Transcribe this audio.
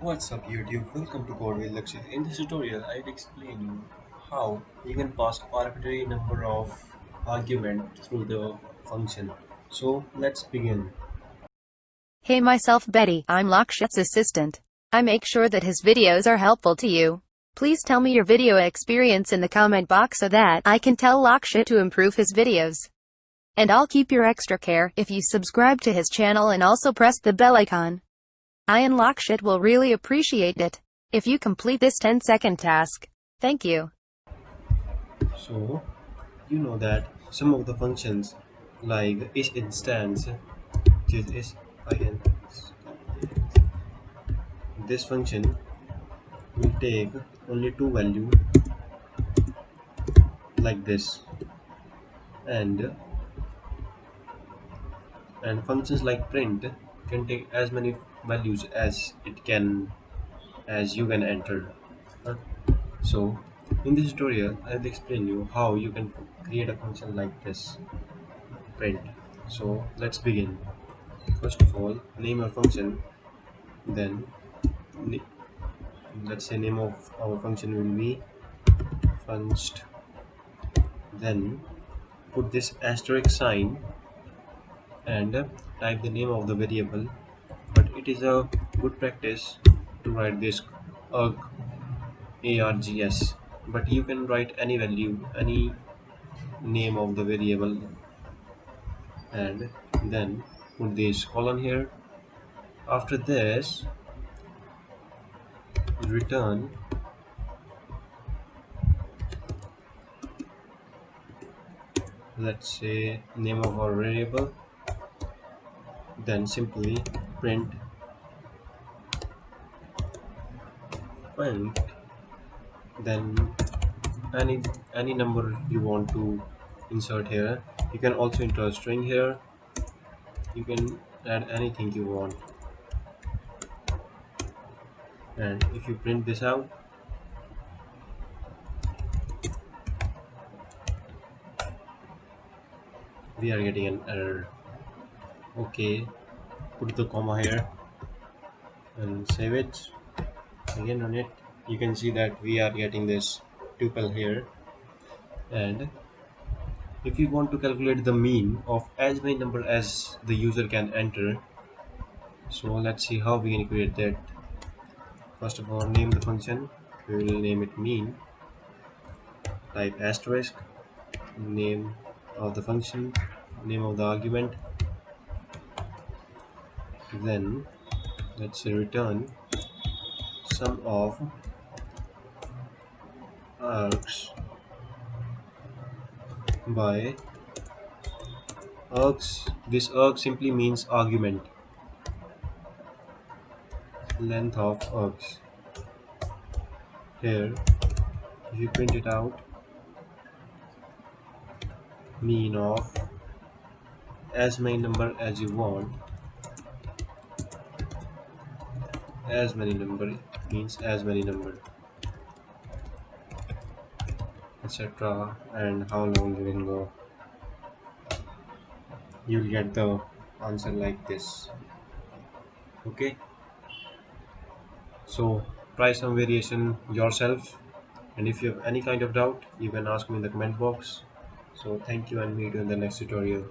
What's up YouTube? Welcome to Code with Lakshit. In this tutorial, I'll explain you how you can pass arbitrary number of argument through the function. So let's begin. Hey myself Betty, I'm Lakshit's assistant. I make sure that his videos are helpful to you. Please tell me your video experience in the comment box so that I can tell Lakshit to improve his videos. And I'll keep your extra care if you subscribe to his channel and also press the bell icon. I and Lakshit will really appreciate it if you complete this 10-second task. Thank you. So you know that some of the functions like is instance, which is in this function will take only two value like this, and functions like print can take as many values as you can enter. Uh, So, in this tutorial, I'll explain you how you can create a function like this, print. So, let's begin. First of all, name your function. Then, ne- let's say name of our function will be funched. Then, put this asterisk sign and type the name of the variable. But it is a good practice to write this args. But you can write any value, any name of the variable, and then put this colon here. After this, return let's say name of our variable, then simply print print then any any number you want to insert here. You can also enter a string here. You can add anything you want, and if you print this out, we are getting an error. Okay, put the comma here and save it. Again on it, you can see that we are getting this tuple here. And if you want to calculate the mean of as many number as the user can enter, so let's see how we can create that. First of all, name the function. We will name it mean. Type asterisk, name of the function, name of the argument. Then let's say return sum of args by args. This arg simply means argument, length of args. Here, if you print it out, mean of as many number as you want. As many number means as many number, etc. And how long you can go, you'll get the answer like this. Okay, so try some variation yourself, and if you have any kind of doubt, you can ask me in the comment box. So thank you, and meet you in the next tutorial.